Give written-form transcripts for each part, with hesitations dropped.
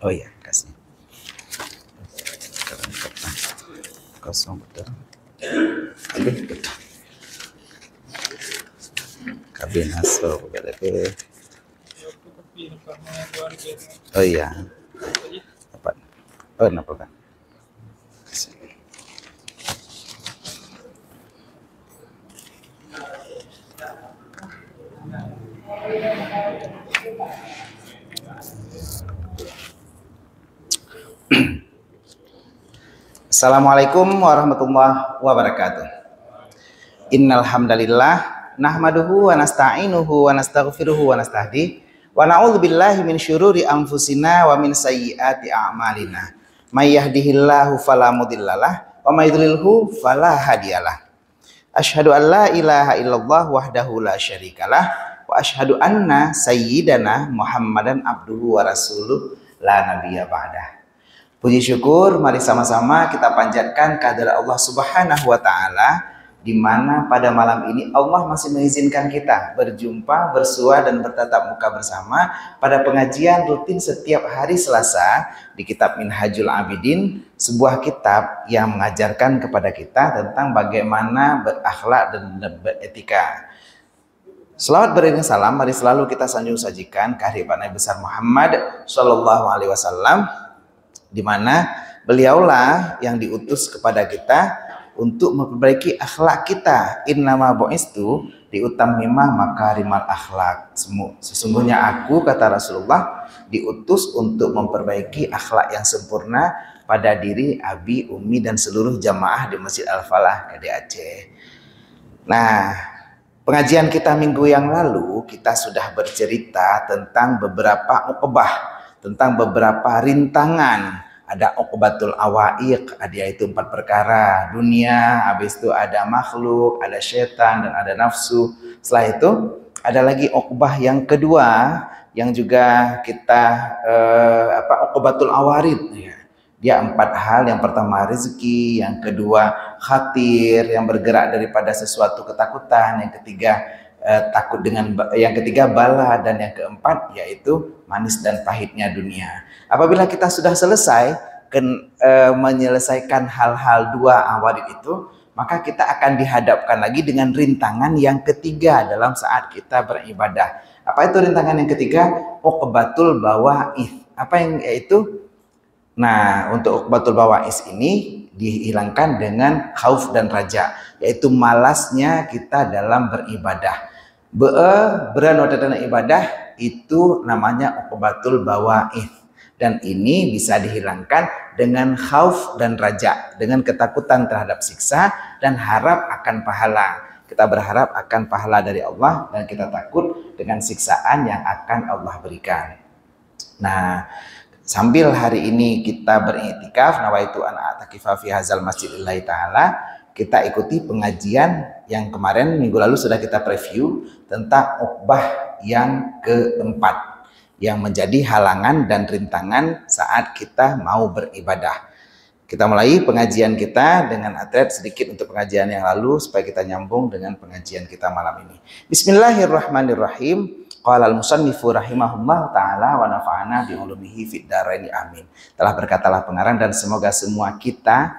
Oh iya, kasih. Kosong betul. Aduh, betul. Kabin hasil BDP. Oh iya. Apa? Oh, kenapa kan? Assalamualaikum warahmatullahi wabarakatuh. Innal hamdalillah nahmaduhu wa nasta'inuhu wa nastaghfiruhu wa nastahdi wa na'udzu billahi min syururi anfusina wa min sayyiati a'malina. May yahdihillahu fala mudhillalah wa may yudlilhu fala hadiyalah. Asyhadu an la ilaha illallah wahdahu la syarikalah wa asyhadu anna sayyidana Muhammadan abduhu wa rasuluh la nabiyya ba'dah. Puji syukur mari sama-sama kita panjatkan kehadirat Allah Subhanahu wa taala, di mana pada malam ini Allah masih mengizinkan kita berjumpa, bersua dan bertatap muka bersama pada pengajian rutin setiap hari Selasa di kitab Minhajul Abidin, sebuah kitab yang mengajarkan kepada kita tentang bagaimana berakhlak dan beretika. Selawat beriring salam mari selalu kita sanjung sajikan kehadirat Nabi besar Muhammad sallallahu alaihi wasallam, di mana beliaulah yang diutus kepada kita untuk memperbaiki akhlak kita. Innama bu'istu liutammima makarimal akhlak. Sesungguhnya aku, kata Rasulullah, diutus untuk memperbaiki akhlak yang sempurna pada diri Abi, Umi dan seluruh jamaah di Masjid Al-Falah KD Aceh. Nah, pengajian kita minggu yang lalu kita sudah bercerita tentang beberapa uqbah, tentang beberapa rintangan. Ada uqbatul awaiq, yaitu 4 perkara dunia, habis itu ada makhluk, ada setan dan ada nafsu. Setelah itu ada lagi uqbah yang kedua yang juga kita uqbatul awarid ya. Dia 4 hal. Yang pertama rezeki, yang kedua khatir yang bergerak daripada sesuatu ketakutan, yang ketiga takut dengan, yang ketiga bala, dan yang keempat yaitu manis dan pahitnya dunia. Apabila kita sudah selesai menyelesaikan hal-hal 2 awarid itu, maka kita akan dihadapkan lagi dengan rintangan yang ketiga dalam saat kita beribadah. Apa itu rintangan yang ketiga? Uqbatul bawa'is. Apa yang yaitu? Nah, untuk uqbatul bawa'is ini dihilangkan dengan khauf dan raja, yaitu malasnya kita dalam beribadah. Beranodatan ibadah itu namanya uqbatul bawa'is, dan ini bisa dihilangkan dengan khauf dan raja, dengan ketakutan terhadap siksa dan harap akan pahala. Kita berharap akan pahala dari Allah dan kita takut dengan siksaan yang akan Allah berikan. Nah, sambil hari ini kita beriktikaf, nawaitu an a'takifa fi hadzal masjidillahi ta'ala, kita ikuti pengajian yang kemarin minggu lalu sudah kita preview tentang uqbah yang keempat, yang menjadi halangan dan rintangan saat kita mau beribadah. Kita mulai pengajian kita dengan atret sedikit untuk pengajian yang lalu supaya kita nyambung dengan pengajian kita malam ini. Bismillahirrahmanirrahim. Qala al-musannifu rahimahullah ta'ala wa nafa'ana bi ulumihi fid dharaini amin. Telah berkatalah pengarang, dan semoga semua kita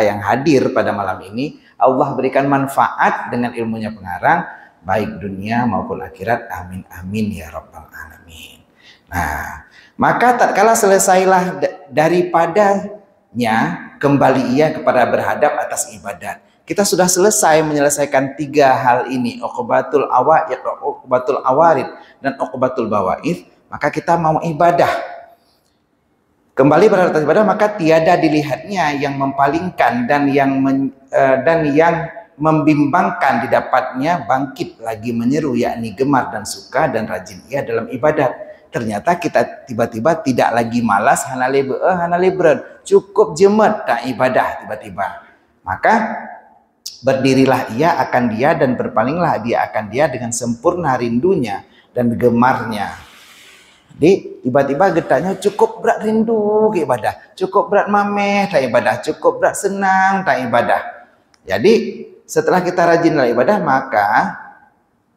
yang hadir pada malam ini Allah berikan manfaat dengan ilmunya pengarang, baik dunia maupun akhirat. Amin amin ya rabbal alamin. Nah, maka tatkala selesailah daripadanya, kembali ia kepada berhadap atas ibadat. Kita sudah selesai menyelesaikan 3 hal ini, uqbatul awaiq, uqbatul awarid, dan uqbatul bawa'ith. Maka kita mau ibadah, kembali pada atas ibadah, maka tiada dilihatnya yang mempalingkan dan yang membimbangkan didapatnya bangkit lagi menyeru, yakni gemar dan suka dan rajin ia dalam ibadat. Ternyata kita tiba-tiba tidak lagi malas, hanalibren, cukup jemet tak ibadah tiba-tiba. Maka berdirilah ia akan dia dan berpalinglah dia akan dia dengan sempurna rindunya dan gemarnya. Jadi tiba-tiba getahnya cukup berat rindu ke ibadah, cukup berat mameh tak ibadah, cukup berat senang tak ibadah. Jadi setelah kita rajin dalam ibadah, maka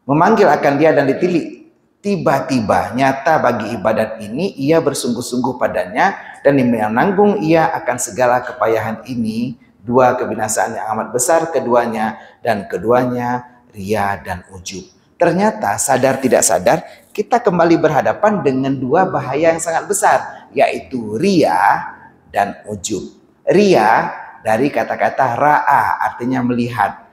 memanggil akan dia dan ditilik tiba-tiba nyata bagi ibadat ini, ia bersungguh-sungguh padanya dan menanggung ia akan segala kepayahan ini, dua kebinasaan yang amat besar keduanya, dan keduanya ria dan ujub. Ternyata sadar tidak sadar kita kembali berhadapan dengan dua bahaya yang sangat besar, yaitu ria dan ujub. Ria dari kata-kata ra'a, artinya melihat.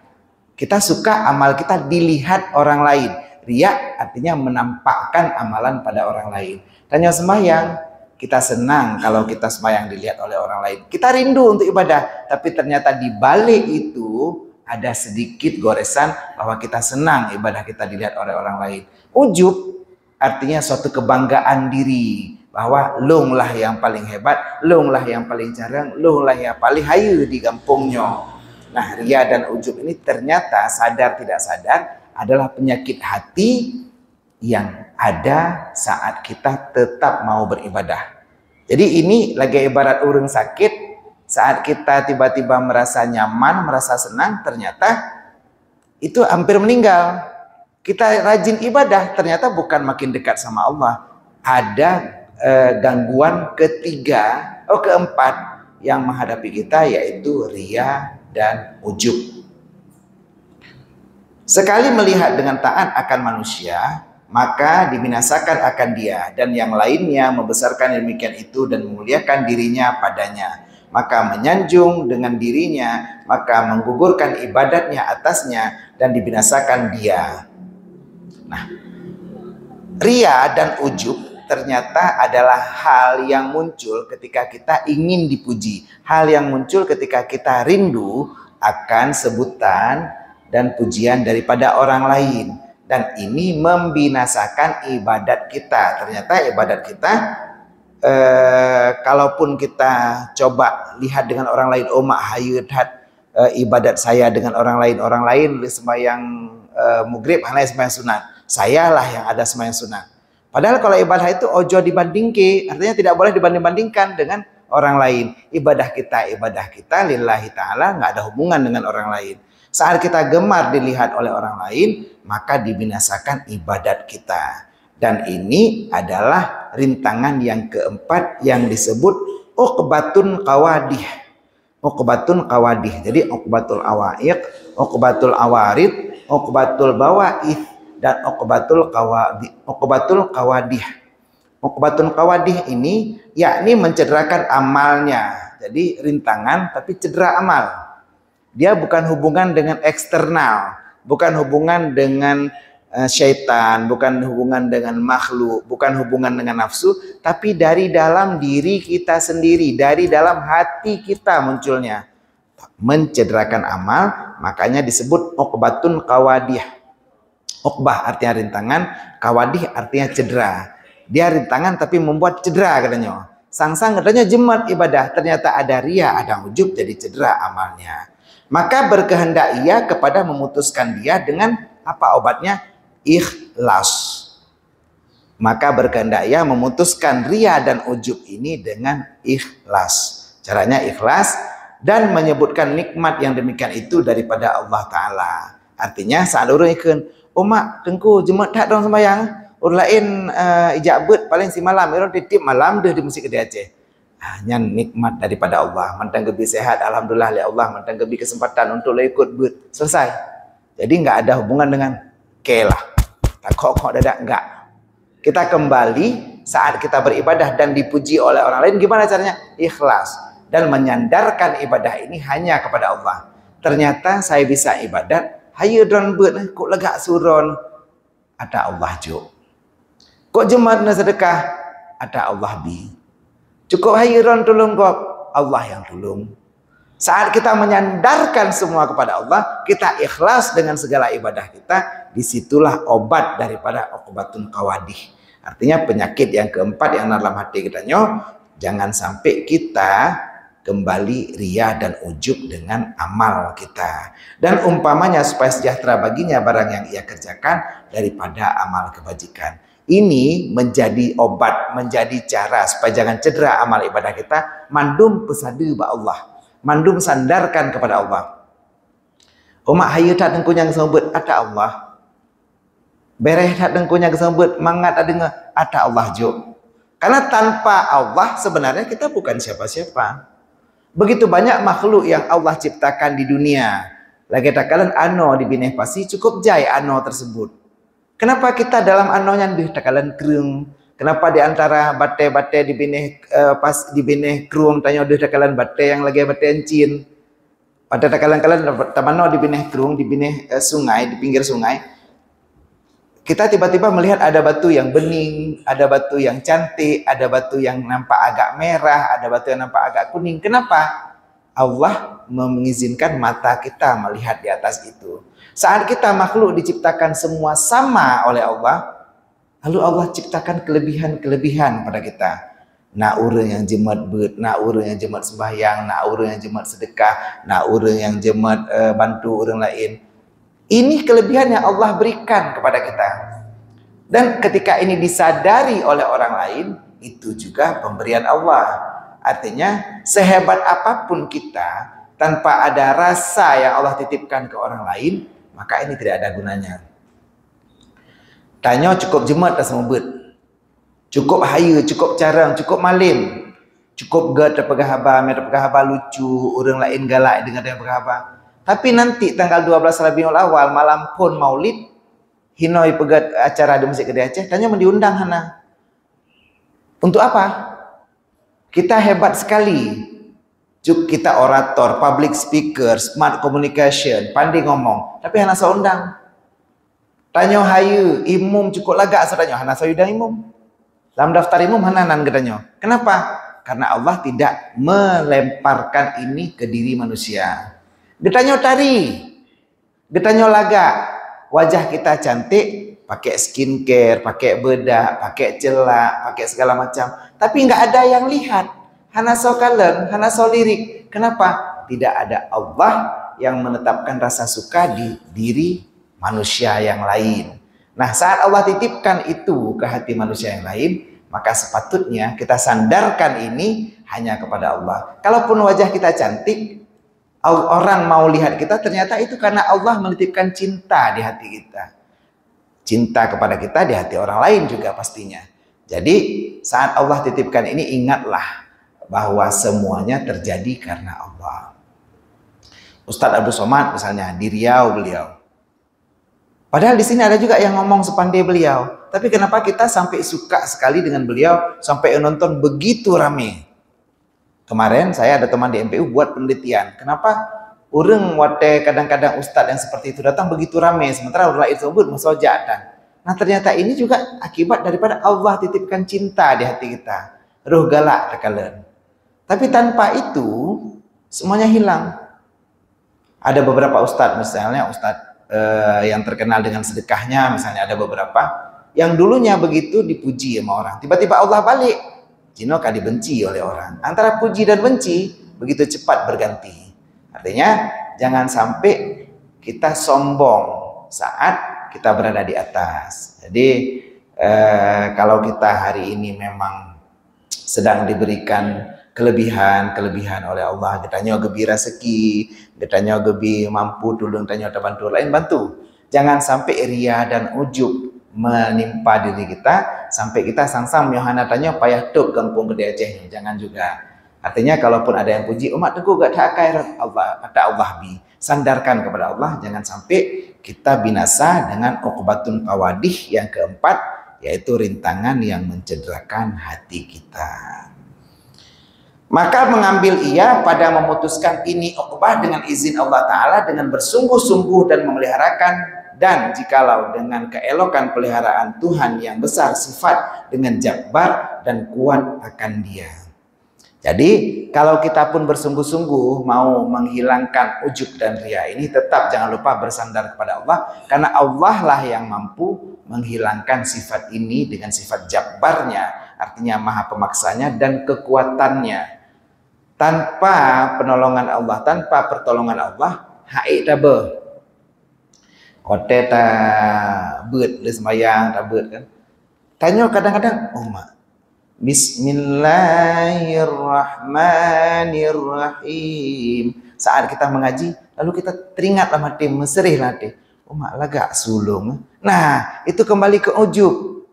Kita suka amal kita dilihat orang lain. Ria artinya menampakkan amalan pada orang lain. Tanya sembahyang, kita senang kalau kita sembahyang dilihat oleh orang lain. Kita rindu untuk ibadah, tapi ternyata di balik itu ada sedikit goresan bahwa kita senang ibadah kita dilihat oleh orang lain. Ujub artinya suatu kebanggaan diri, bahwa long lah yang paling hebat, long lah yang paling jarang, long lah yang paling hayu di kampungnya. Nah, ria dan ujub ini ternyata sadar tidak sadar adalah penyakit hati yang ada saat kita tetap mau beribadah. Jadi ini lagi ibarat orang sakit, saat kita tiba-tiba merasa nyaman, merasa senang, ternyata itu hampir meninggal. Kita rajin ibadah, ternyata bukan makin dekat sama Allah. Ada gangguan keempat yang menghadapi kita, yaitu ria dan ujub. Sekali melihat dengan taat akan manusia, maka dibinasakan akan dia, dan yang lainnya membesarkan demikian itu dan memuliakan dirinya padanya. Maka menyanjung dengan dirinya, maka menggugurkan ibadatnya atasnya, dan dibinasakan dia. Nah, ria dan ujub ternyata adalah hal yang muncul ketika kita ingin dipuji. Hal yang muncul ketika kita rindu akan sebutan dan pujian daripada orang lain. Dan ini membinasakan ibadat kita. Ternyata ibadat kita, kalaupun kita coba lihat dengan orang lain, oh mak hayut ibadat saya dengan orang lain sembahyang maghrib, hanya sembahyang sunat. Sayalah yang ada sembahyang sunat. Padahal kalau ibadah itu ojo dibandingke, artinya tidak boleh dibanding-bandingkan dengan orang lain. Ibadah kita lillahi ta'ala, nggak ada hubungan dengan orang lain. Saat kita gemar dilihat oleh orang lain, maka dibinasakan ibadat kita. Dan ini adalah rintangan yang keempat yang disebut uqbatun qawadih. Uqbatun qawadih. Jadi uqbatul awaiq, uqbatul awarid, uqbatul bawaith, dan uqbatul qawadih. Uqbatul qawadih ini yakni mencederakan amalnya. Jadi rintangan tapi cedera amal. Dia bukan hubungan dengan eksternal, bukan hubungan dengan syaitan, bukan hubungan dengan makhluk, bukan hubungan dengan nafsu, tapi dari dalam diri kita sendiri, dari dalam hati kita munculnya. Mencederakan amal, makanya disebut uqbatun qawadih. Uqbah artinya rintangan, qawadih artinya cedera. Dia rintangan tapi membuat cedera katanya. Sang-sang katanya jemaat ibadah, ternyata ada ria, ada ujub, jadi cedera amalnya. Maka berkehendak ia kepada memutuskan dia dengan apa obatnya? Ikhlas. Maka berkehendak ia memutuskan ria dan ujub ini dengan ikhlas. Caranya ikhlas dan menyebutkan nikmat yang demikian itu daripada Allah Ta'ala. Artinya saat orang ikut, oh mak, tengku jemaat tak dong sembahyang. Orang lain ijabut paling si malam, orang titip malam dah di musik ke Aceh. Hanya nikmat daripada Allah. Mantang gebi sehat, alhamdulillah ya Allah. Mantang gebi kesempatan untuk ikut but. Selesai. Jadi enggak ada hubungan dengan kelah. Tak kok dadak enggak. Kita kembali saat kita beribadah dan dipuji oleh orang lain, gimana caranya? Ikhlas dan menyandarkan ibadah ini hanya kepada Allah. Ternyata saya bisa ibadat, hayu don but kok lega suron, ada Allah jo. Kok jemaat sedekah, ada Allah bi. Cukup hayron tolong kok, Allah yang tolong. Saat kita menyandarkan semua kepada Allah, kita ikhlas dengan segala ibadah kita, disitulah obat daripada uqbatun qawadih. Artinya penyakit yang keempat yang dalam hati kita jangan sampai kita kembali ria dan ujub dengan amal kita. Dan umpamanya supaya sejahtera baginya barang yang ia kerjakan daripada amal kebajikan. Ini menjadi obat, menjadi cara supaya jangan cedera amal ibadah kita. Mandum pesadu ba Allah, mandum sandarkan kepada Allah. Umat hayu tak tengku yang sebut ada Allah. Bereh tak dengkunya kesembut, mangat ada Allah jo. Karena tanpa Allah sebenarnya kita bukan siapa-siapa. Begitu banyak makhluk yang Allah ciptakan di dunia. Lagi tak kalian ano di bineh pasti cukup jai ano tersebut. Kenapa kita dalam anonya lebih tak kalian kerung? Kenapa di antara bate-bate di bineh pas di bineh kerung tanya udah tak kalian bate yang lagi bate encin. Pada tak kalian tamano di bineh kerung, di bineh sungai, di pinggir sungai. Kita tiba-tiba melihat ada batu yang bening, ada batu yang cantik, ada batu yang nampak agak merah, ada batu yang nampak agak kuning. Kenapa? Allah mengizinkan mata kita melihat di atas itu. Saat kita makhluk diciptakan semua sama oleh Allah, lalu Allah ciptakan kelebihan-kelebihan pada kita. Nak urang yang jemat bet, nak urang yang jemat sembahyang, nak urang yang jemat sedekah, nak urang yang jemat bantu orang lain. Ini kelebihan yang Allah berikan kepada kita. Dan ketika ini disadari oleh orang lain, itu juga pemberian Allah. Artinya, sehebat apapun kita, tanpa ada rasa yang Allah titipkan ke orang lain, maka ini tidak ada gunanya. Tanya cukup jemat dah semua bet. Cukup haya, cukup carang, cukup malim. Cukup gad dapegah habar, dapegah habar lucu, orang lain galak dengan dia berhabar. Tapi nanti tanggal 12 Rabiul Awal malam pun Maulid, hinoi pegat acara di Masjid Kedai Aceh, tanya diundang hana. Untuk apa? Kita hebat sekali. Kita orator, public speaker, smart communication, pandai ngomong, tapi hana seundang. Tanya hayu, imum cukup lagak tanya hana seundang imum. Dalam daftar imum hana nan katanya. Kenapa? Karena Allah tidak melemparkan ini ke diri manusia. Ditanya tari, ditanya laga, wajah kita cantik, pakai skincare, pakai bedak, pakai celak, pakai segala macam. Tapi nggak ada yang lihat. Hana so kalen, hana so lirik. Kenapa? Tidak ada Allah yang menetapkan rasa suka di diri manusia yang lain. Nah, saat Allah titipkan itu ke hati manusia yang lain, maka sepatutnya kita sandarkan ini hanya kepada Allah. Kalaupun wajah kita cantik, orang mau lihat kita, ternyata itu karena Allah menitipkan cinta di hati kita. Cinta kepada kita di hati orang lain juga pastinya. Jadi saat Allah titipkan ini, ingatlah bahwa semuanya terjadi karena Allah. Ustadz Abdul Somad misalnya di Riau beliau. Padahal di sini ada juga yang ngomong sepandai beliau. Tapi kenapa kita sampai suka sekali dengan beliau, sampai nonton begitu rame? Kemarin saya ada teman di MPU buat penelitian. Kenapa orang wate kadang-kadang ustadz yang seperti itu datang begitu ramai, sementara orang lain sebut masojatan. Nah ternyata ini juga akibat daripada Allah titipkan cinta di hati kita. Ruh galak terkalen. Tapi tanpa itu semuanya hilang. Ada beberapa ustadz misalnya ustadz yang terkenal dengan sedekahnya, misalnya ada beberapa yang dulunya begitu dipuji sama orang. Tiba-tiba Allah balik. Jino kan dibenci oleh orang. Antara puji dan benci begitu cepat berganti. Artinya jangan sampai kita sombong saat kita berada di atas. Jadi kalau kita hari ini memang sedang diberikan kelebihan oleh Allah, kita nyawa gembira seki, kita nyawa gebi mampu tulung, kita nyawa bantu lain bantu. Jangan sampai ria dan ujub menimpa diri kita sampai kita sangsang Yohana tanya payah tuk kampung Kedai Aceh. Jangan juga. Artinya kalaupun ada yang puji umat teguh gak ada akhirat Allah, ada Allah bi. Sandarkan kepada Allah, jangan sampai kita binasa dengan uqbatun qawadih yang keempat, yaitu rintangan yang mencederakan hati kita. Maka mengambil ia pada memutuskan ini uqbah dengan izin Allah Ta'ala dengan bersungguh-sungguh dan memeliharakan. Dan jikalau dengan keelokan peliharaan Tuhan yang besar sifat dengan jabbar dan kuat akan dia. Jadi kalau kita pun bersungguh-sungguh mau menghilangkan ujub dan ria ini, tetap jangan lupa bersandar kepada Allah. Karena Allah lah yang mampu menghilangkan sifat ini dengan sifat jabbarnya. Artinya maha pemaksanya dan kekuatannya. Tanpa penolongan Allah, tanpa pertolongan Allah, haid tabah. Kote tak bet le sembahyang tak bet kan. Tanya kadang-kadang, oh mak, Bismillahirrahmanirrahim. Saat kita mengaji, lalu kita teringatlah hati, meserihlah hati. mak lagak sulung. Nah, itu kembali ke ujub.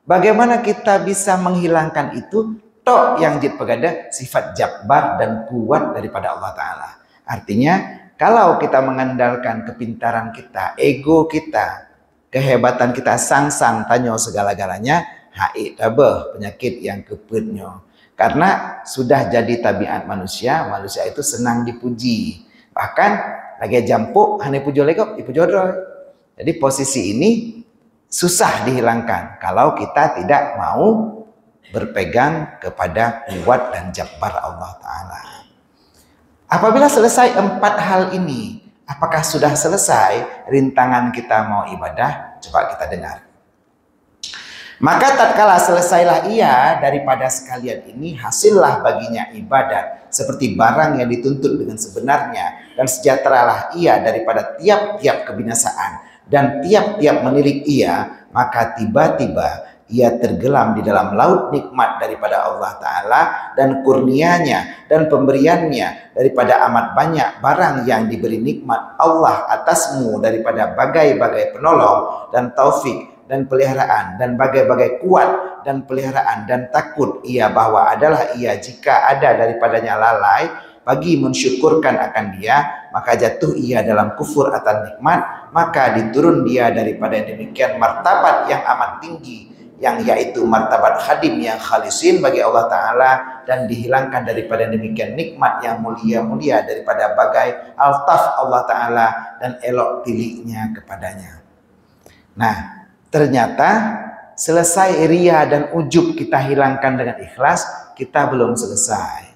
Bagaimana kita bisa menghilangkan itu? Tok yang jid pegada sifat jabbar dan kuat daripada Allah Ta'ala. Artinya, kalau kita mengandalkan kepintaran kita, ego kita, kehebatan kita, sang-sang tanyo segala-galanya, haid tabah penyakit yang kepetnya. Karena sudah jadi tabiat manusia, manusia itu senang dipuji. Bahkan lagi jampuk, hanya pujo lekop, dipujo droy. Jadi posisi ini susah dihilangkan kalau kita tidak mau berpegang kepada kuat dan jabbar Allah Ta'ala. Apabila selesai 4 hal ini, apakah sudah selesai rintangan kita mau ibadah? Coba kita dengar. Maka tatkala selesailah ia daripada sekalian ini, hasillah baginya ibadat seperti barang yang dituntut dengan sebenarnya, dan sejahteralah ia daripada tiap-tiap kebinasaan dan tiap-tiap menilik ia, maka tiba-tiba ia tenggelam di dalam laut nikmat daripada Allah Ta'ala dan kurnianya dan pemberiannya daripada amat banyak barang yang diberi nikmat Allah atasmu daripada bagai-bagai penolong dan taufik dan peliharaan dan bagai-bagai kuat dan peliharaan, dan takut ia bahwa adalah ia jika ada daripadanya lalai bagi mensyukurkan akan dia, maka jatuh ia dalam kufur atas nikmat, maka diturun dia daripada demikian martabat yang amat tinggi, yang yaitu martabat khadim yang khalisin bagi Allah Ta'ala, dan dihilangkan daripada demikian nikmat yang mulia-mulia daripada bagai altaf Allah Ta'ala dan elok pilihnya kepadanya. Nah, ternyata selesai ria dan ujub kita hilangkan dengan ikhlas, kita belum selesai.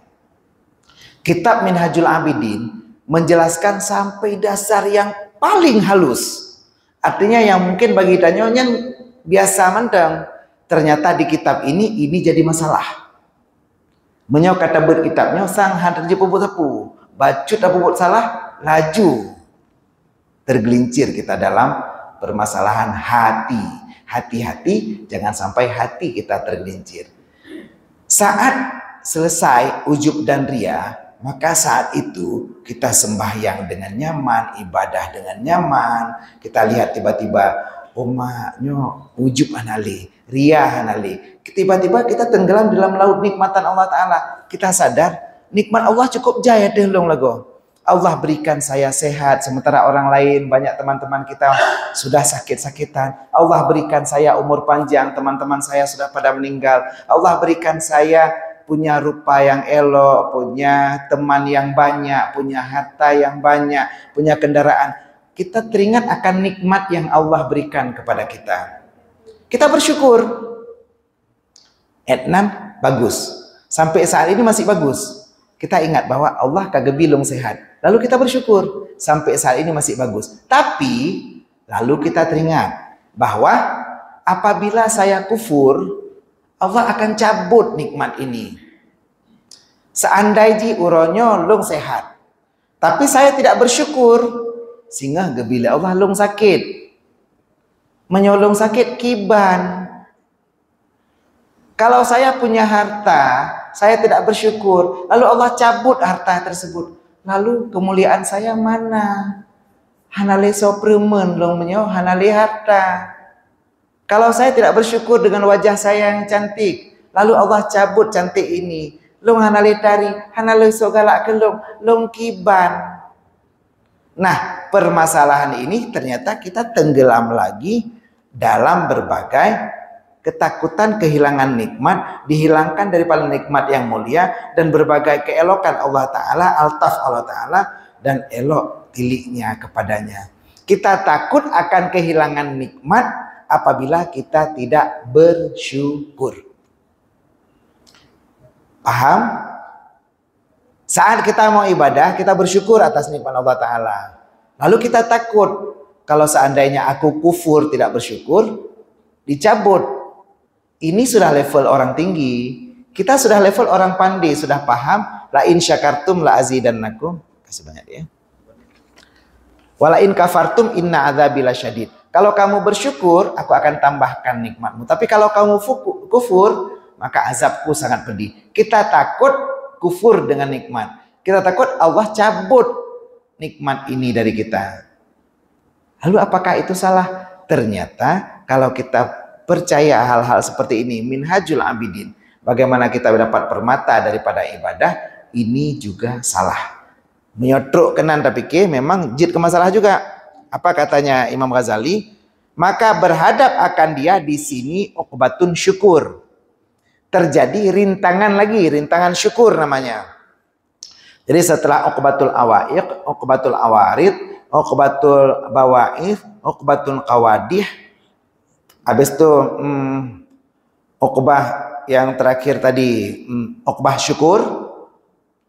Kitab Minhajul Abidin menjelaskan sampai dasar yang paling halus. Artinya yang mungkin bagi tanyonya biasa menteng, ternyata di kitab ini jadi masalah. Menyo kata berkitabnya sang hantar je pupu-tepu, bacut apa buat salah, laju tergelincir kita dalam permasalahan hati. Hati-hati, jangan sampai hati kita tergelincir. Saat selesai ujub dan ria, maka saat itu kita sembahyang dengan nyaman, ibadah dengan nyaman. Kita lihat tiba-tiba, omaknya ujub anali, ria anali. Tiba-tiba kita tenggelam dalam laut nikmatan Allah Ta'ala. Kita sadar, nikmat Allah cukup jaya delong lagu. Allah berikan saya sehat, sementara orang lain, banyak teman-teman kita sudah sakit-sakitan. Allah berikan saya umur panjang, teman-teman saya sudah pada meninggal. Allah berikan saya punya rupa yang elok, punya teman yang banyak, punya harta yang banyak, punya kendaraan. Kita teringat akan nikmat yang Allah berikan kepada kita. Kita bersyukur. Etnan bagus. Sampai saat ini masih bagus. Kita ingat bahwa Allah kagak bilung sehat. Lalu kita bersyukur. Sampai saat ini masih bagus. Tapi lalu kita teringat bahwa apabila saya kufur, Allah akan cabut nikmat ini. Seandainya uronyo long sehat, tapi saya tidak bersyukur, sehingga gebila Allah long sakit. Menyolong sakit kiban. Kalau saya punya harta, saya tidak bersyukur, lalu Allah cabut harta tersebut, lalu kemuliaan saya mana? Hanale sopremen long menyo hanale harta. Kalau saya tidak bersyukur dengan wajah saya yang cantik, lalu Allah cabut cantik ini, long hanale tari, hanale sogala kelong, long kiban. Nah, permasalahan ini ternyata kita tenggelam lagi dalam berbagai ketakutan kehilangan nikmat, dihilangkan daripada nikmat yang mulia, dan berbagai keelokan Allah Ta'ala, altaf Allah Ta'ala, dan elok tiliknya kepadanya. Kita takut akan kehilangan nikmat apabila kita tidak bersyukur. Paham? Saat kita mau ibadah, kita bersyukur atas nikmat Allah Ta'ala. Lalu kita takut, kalau seandainya aku kufur tidak bersyukur, dicabut. Ini sudah level orang tinggi. Kita sudah level orang pandai, sudah paham. La in syakartum la azidannakum. Kasih banyak ya. Wala in kafartum inna adzabi lasyadid. Kalau kamu bersyukur, aku akan tambahkan nikmatmu. Tapi kalau kamu kufur, maka azabku sangat pedih. Kita takut kufur dengan nikmat. Kita takut Allah cabut nikmat ini dari kita. Lalu apakah itu salah? Ternyata kalau kita percaya hal-hal seperti ini, minhajul abidin, bagaimana kita dapat permata daripada ibadah, ini juga salah. Menyotruk kenan tapi memang jid ke masalah juga. Apa katanya Imam Ghazali? Maka berhadap akan dia di sini uqbatun syukur. Terjadi rintangan lagi, rintangan syukur namanya. Jadi setelah uqbatul awaiq, uqbatul awarid, uqbatul bawaif, uqbatul qawadih, habis itu uqbah yang terakhir tadi uqbah syukur.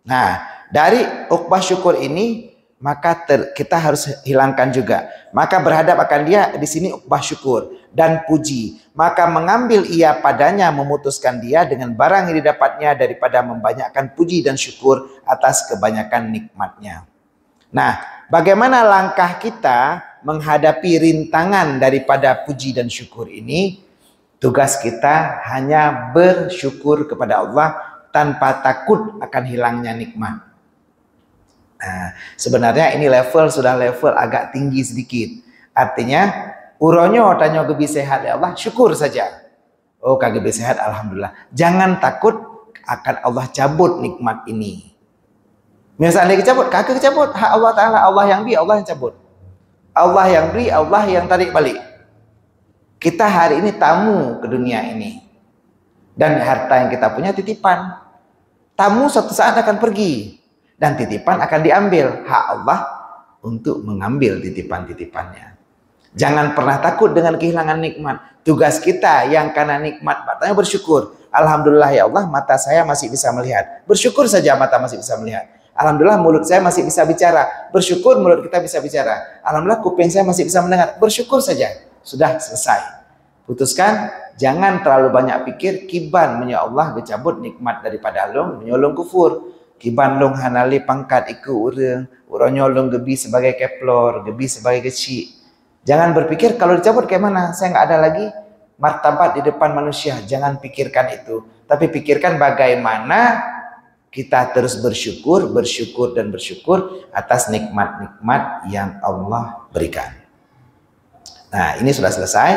Nah, dari uqbah syukur ini maka kita harus hilangkan juga. Maka berhadap akan dia di sini uqbah syukur dan puji. Maka mengambil ia padanya, memutuskan dia dengan barang yang didapatnya daripada membanyakkan puji dan syukur atas kebanyakan nikmatnya. Nah, bagaimana langkah kita menghadapi rintangan daripada puji dan syukur ini? Tugas kita hanya bersyukur kepada Allah tanpa takut akan hilangnya nikmat. Nah, sebenarnya ini sudah level agak tinggi sedikit. Artinya, uronyo tanya gebi sehat ya Allah, syukur saja. Oh, kagak sehat, alhamdulillah. Jangan takut akan Allah cabut nikmat ini. Misalnya dicabut, kagak cabut. Hak Allah Ta'ala, Allah yang beri, Allah yang cabut. Allah yang beri, Allah yang tarik balik. Kita hari ini tamu ke dunia ini. Dan harta yang kita punya titipan. Tamu suatu saat akan pergi. Dan titipan akan diambil. Hak Allah untuk mengambil titipan-titipannya. Jangan pernah takut dengan kehilangan nikmat. Tugas kita yang karena nikmat, matanya bersyukur. Alhamdulillah ya Allah, mata saya masih bisa melihat. Bersyukur saja mata masih bisa melihat. Alhamdulillah mulut saya masih bisa bicara. Bersyukur mulut kita bisa bicara. Alhamdulillah kuping saya masih bisa mendengar. Bersyukur saja. Sudah selesai. Putuskan, jangan terlalu banyak pikir. Kiban ya Allah dicabut nikmat daripada long, menyolong kufur. Kiban long hanali pangkat iku urang. Uranyolong gebi sebagai keplor, gebi sebagai kecil. Jangan berpikir kalau dicabut kayak mana. Saya nggak ada lagi martabat di depan manusia. Jangan pikirkan itu. Tapi pikirkan bagaimana kita terus bersyukur dan bersyukur atas nikmat-nikmat yang Allah berikan. Nah, ini sudah selesai.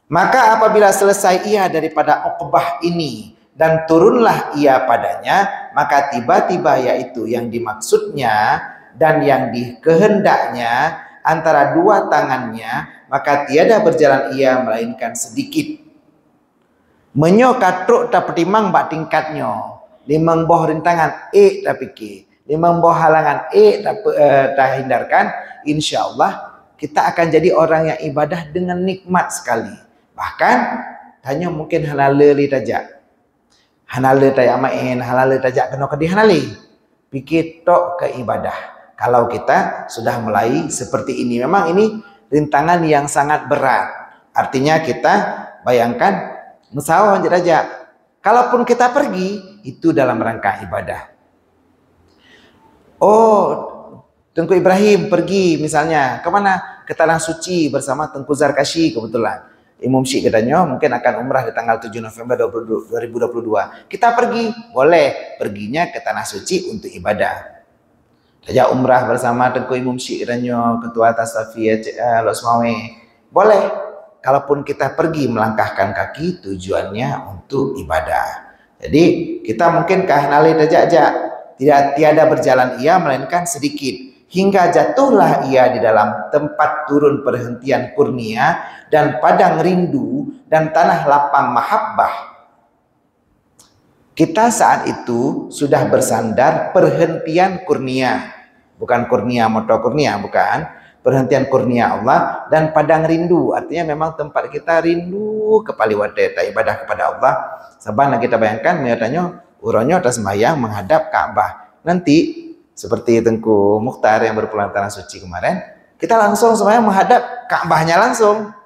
Maka apabila selesai ia daripada uqbah ini dan turunlah ia padanya, maka tiba-tiba yaitu yang dimaksudnya dan yang dikehendaknya antara dua tangannya, maka tiada berjalan ia melainkan sedikit. Menyokatruk tak petimang bak tingkatnya. Limang boh rintangan tapi limang boh halangan tak hindarkan, insya Allah kita akan jadi orang yang ibadah dengan nikmat sekali. Bahkan hanya mungkin halali tajak, halali tajak main, halali tajak kena kedih halali pikir tok ke ibadah. Kalau kita sudah mulai seperti ini, memang ini rintangan yang sangat berat. Artinya kita bayangkan musawah tajak. Kalaupun kita pergi, itu dalam rangka ibadah. Oh, Tengku Ibrahim pergi misalnya. Kemana? Ke Tanah Suci bersama Tengku Zarkashi kebetulan. Imam Syekh katanya mungkin akan umrah di tanggal 7 November 2022. Kita pergi, boleh. Perginya ke Tanah Suci untuk ibadah. Saja umrah bersama Tengku Imam Syekh katanya, Ketua Tasawuf Losmawe. Boleh. Kalaupun kita pergi melangkahkan kaki, tujuannya untuk ibadah. Jadi kita mungkin kahnali tajak-jak, tiada berjalan ia melainkan sedikit, hingga jatuhlah ia di dalam tempat turun perhentian kurnia dan padang rindu dan tanah lapang mahabbah. Kita saat itu sudah bersandar perhentian kurnia, bukan kurnia motor kurnia, bukan. Perhentian kurnia Allah dan padang rindu, artinya memang tempat kita rindu kepaliwate ibadah kepada Allah. Sabana kita bayangkan menyatanya uronyo atas sembahyang menghadap Ka'bah. Nanti seperti Tengku Mukhtar yang berpulang Tanah Suci kemarin, kita langsung sembahyang menghadap Ka'bahnya langsung.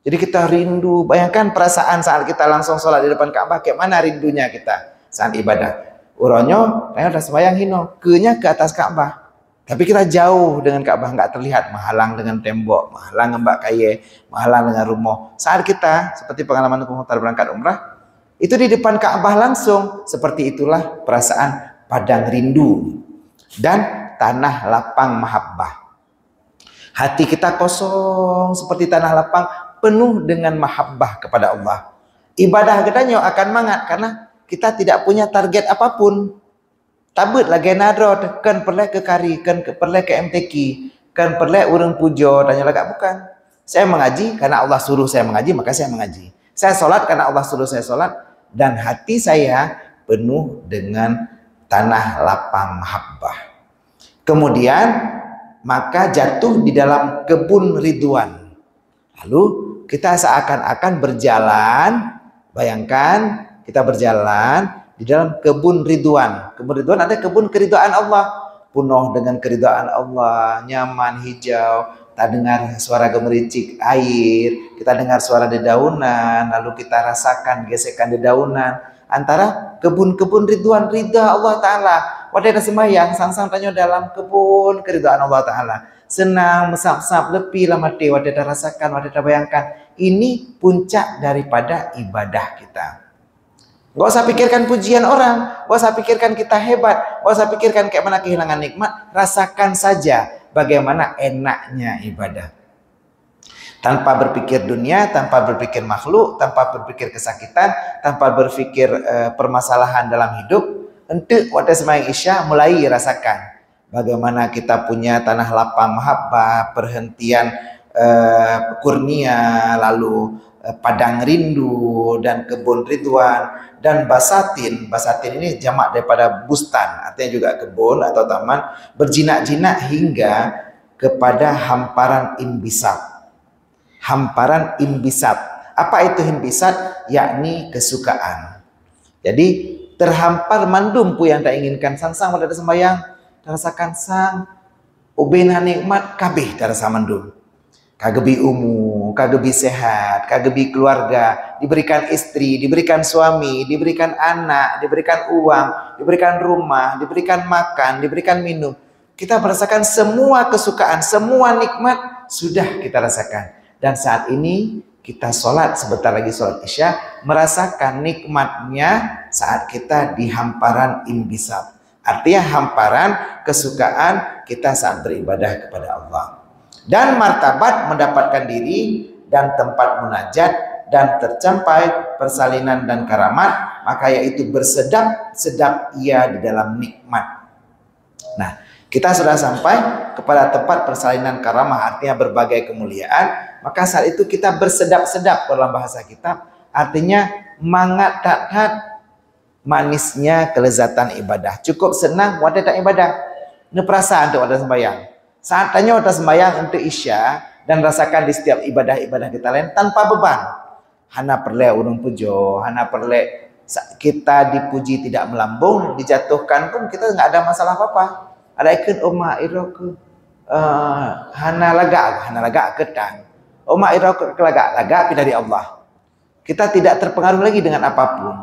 Jadi kita rindu, bayangkan perasaan saat kita langsung sholat di depan Ka'bah, kayak mana rindunya kita saat ibadah. Uronyo kayak atas sembahyang hino, kenya ke atas Ka'bah. Tapi kita jauh dengan Ka'bah, nggak terlihat, menghalang dengan tembok, menghalang mbak kaye, menghalang dengan rumah. Saat kita, seperti pengalaman Mukhtar berangkat umrah, itu di depan Ka'bah langsung. Seperti itulah perasaan padang rindu dan tanah lapang mahabbah. Hati kita kosong seperti tanah lapang, penuh dengan mahabbah kepada Allah. Ibadah kita akan mangat karena kita tidak punya target apapun. Tabut lagi nadro, kan perlu ke kari, kan perlu ke MTQ, kan perlu urang pujo, tanya lagi bukan. Saya mengaji karena Allah suruh saya mengaji, maka saya mengaji. Saya sholat karena Allah suruh saya sholat, dan hati saya penuh dengan tanah lapang mahabbah. Kemudian maka jatuh di dalam kebun ridwan. Lalu kita seakan-akan berjalan, bayangkan kita berjalan di dalam kebun ridwan. Kebun ridwan ada kebun keridhaan Allah, penuh dengan keridhaan Allah, nyaman, hijau. Kita dengar suara gemericik air, kita dengar suara dedaunan, lalu kita rasakan gesekan dedaunan antara kebun-kebun ridwan, ridha Allah Ta'ala. Wadah sembahyang, sang-sang tanya dalam kebun keridhaan Allah Ta'ala. Senang, mesap-sap, lebih lah mati, wadah rasakan, wadah bayangkan. Ini puncak daripada ibadah kita. Gak usah pikirkan pujian orang, gak usah pikirkan kita hebat, gak usah pikirkan kayak mana kehilangan nikmat. Rasakan saja bagaimana enaknya ibadah. Tanpa berpikir dunia, tanpa berpikir makhluk, tanpa berpikir kesakitan, tanpa berpikir permasalahan dalam hidup. Untuk waktu sembahyang Isya mulai rasakan bagaimana kita punya tanah lapang mahabbah, perhentian kurnia, lalu padang rindu, dan kebun ridwan, dan basatin. Basatin ini jamak daripada bustan, artinya juga kebun atau taman, berjinak-jinak hingga kepada hamparan imbisat. Hamparan imbisat. Apa itu imbisat? Yakni kesukaan. Jadi terhampar mandum pu yang tak inginkan. Sang-sang pada sembahyang, rasakan sang ubena nikmat kabeh terasa mandum. Kagebi umur, kagebi sehat, kagebi keluarga, diberikan istri, diberikan suami, diberikan anak, diberikan uang, diberikan rumah, diberikan makan, diberikan minum. Kita merasakan semua kesukaan, semua nikmat sudah kita rasakan. Dan saat ini kita sholat, sebentar lagi sholat Isya, merasakan nikmatnya saat kita di hamparan imbisat. Artinya hamparan kesukaan kita saat beribadah kepada Allah. Dan martabat mendapatkan diri dan tempat munajat dan tercapai persalinan dan karamat, maka yaitu bersedap-sedap ia di dalam nikmat. Nah, kita sudah sampai kepada tempat persalinan karamah, artinya berbagai kemuliaan. Maka saat itu kita bersedap-sedap dalam bahasa kita, artinya mangat-tat manisnya kelezatan ibadah. Cukup senang wadah tak ibadah, ini perasaan untuk wadah sembahyang. Saat tanya wadah sembahyang untuk Isya dan rasakan di setiap ibadah-ibadah kita lain tanpa beban. Hana perle urung pujo, hana perle kita dipuji tidak melambung, dijatuhkan pun kita nggak ada masalah apa-apa. Ada ikut oma iroku hana laga ketan. Oma iroku laga dari Allah. Kita tidak terpengaruh lagi dengan apapun.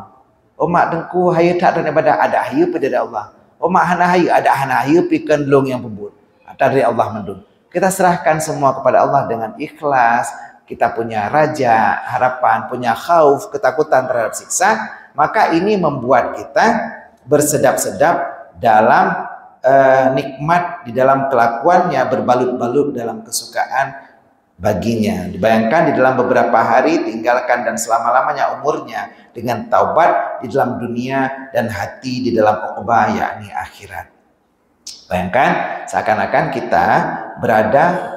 Oma dengku hayu tak ada ibadah, ada hayu dari Allah. Oma hana hayu, ada hana hayu pikan long yang pembut. Dari Allah mendung. Kita serahkan semua kepada Allah dengan ikhlas. Kita punya raja, harapan, punya khauf, ketakutan terhadap siksa. Maka ini membuat kita bersedap-sedap dalam nikmat, di dalam kelakuannya, berbalut-balut dalam kesukaan baginya. Dibayangkan di dalam beberapa hari tinggalkan dan selama-lamanya umurnya dengan taubat di dalam dunia dan hati di dalam uqbah, yakni akhirat. Bayangkan seakan-akan kita berada,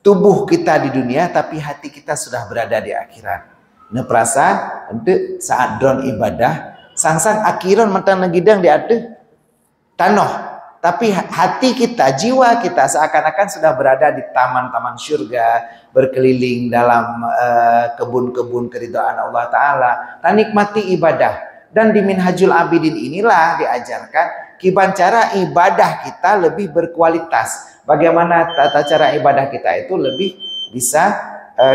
tubuh kita di dunia tapi hati kita sudah berada di akhirat. Ini perasa untuk saat drone ibadah, sang-sang akhiran mentang negidang di atas tanah. Tapi hati kita, jiwa kita seakan-akan sudah berada di taman-taman surga, berkeliling dalam kebun-kebun keridhaan Allah Ta'ala, dan nikmati ibadah. Dan di Minhajul Abidin inilah diajarkan kiban cara ibadah kita lebih berkualitas. Bagaimana tata cara ibadah kita itu lebih bisa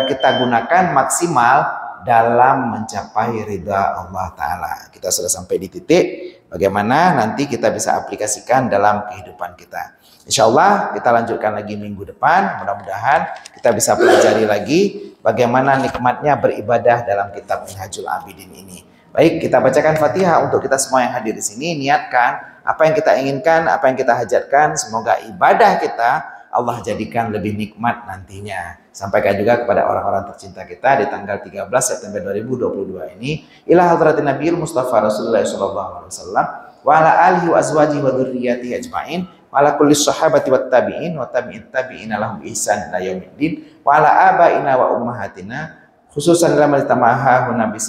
kita gunakan maksimal dalam mencapai ridha Allah Ta'ala. Kita sudah sampai di titik bagaimana nanti kita bisa aplikasikan dalam kehidupan kita. Insya Allah kita lanjutkan lagi minggu depan. Mudah-mudahan kita bisa pelajari lagi bagaimana nikmatnya beribadah dalam kitab Minhajul Abidin ini. Baik, kita bacakan Fatihah untuk kita semua yang hadir di sini. Niatkan apa yang kita inginkan, apa yang kita hajatkan. Semoga ibadah kita Allah jadikan lebih nikmat nantinya. Sampaikan juga kepada orang-orang tercinta kita di tanggal 13 September 2022 ini, ila hadratin Nabiyil Mustafa Rasulullah sallallahu alaihi wasallam wa ala alihi wa azwajihi wa dzurriyyatihi ajmain wa ala kulli sahabati wat tabi'in wa tabi'in tabi'ina lahum ihsan ila yaumiddin wa ala abaina wa ummahatina khususan dalam tamaha nabi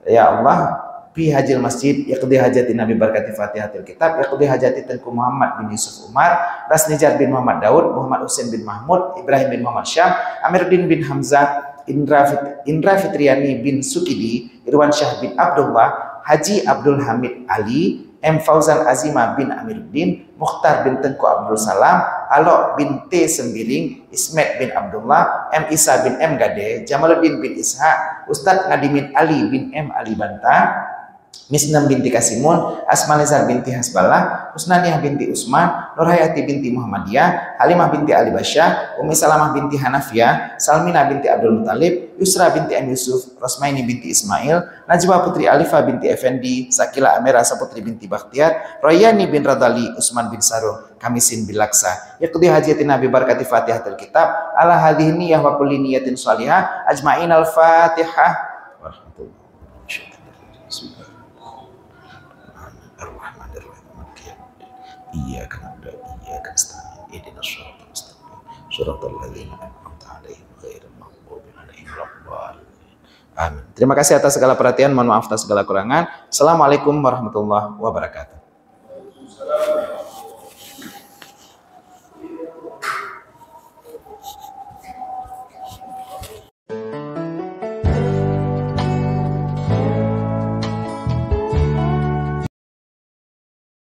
ya Allah fi hajil masjid yaqdi hajati nabi barakati fatihatil kitab yaqdi hajati Tengku Muhammad bin Yusuf Umar Rasnijar bin Muhammad Daud Muhammad Husain bin Mahmud Ibrahim bin Muhammad Syam Amiruddin bin Hamzah Indra Fitriani bin Sukidi Irwan Syah bin Abdullah Haji Abdul Hamid Ali M. Fauzan Azimah bin Amiruddin Mukhtar bin Tengku Abdul Salam Alok bin T. Sembiring Ismet bin Abdullah M. Isa bin M. Gade Jamaluddin bin Ishaq Ustadz Ngadimin Ali bin M. Ali Banta Misnam binti Kasimun, Asmanizar binti Hasballah, Husnaniah binti Usman, Nurhayati binti Muhammadiyah, Halimah binti Ali Basyah, Umi Salamah binti Hanafiyah, Salmina binti Abdul Muttalib, Yusra binti M. Yusuf, Rosmaini binti Ismail, Najwa putri Alifah binti Effendi, Sakila Amira Saputri binti Bakhtiar, Royani bin Radali, Usman bin Sarung, Kamisin bin Laksa, Yaqdi hajati Nabi barakati Fatihatul Kitab, ala hadhihi niyah wa kulli niyatin shalihah, ajma'in al-Fatihah. Iyyaka na'budu wa iyyaka nasta'in ihdinas siratal mustaqim siratal ladzina an'amta 'alaihim ghairil maghdubi 'alaihim waladdallin. Amin. Terima kasih atas segala perhatian, mohon maaf atas segala kurangan. Assalamualaikum warahmatullahi wabarakatuh.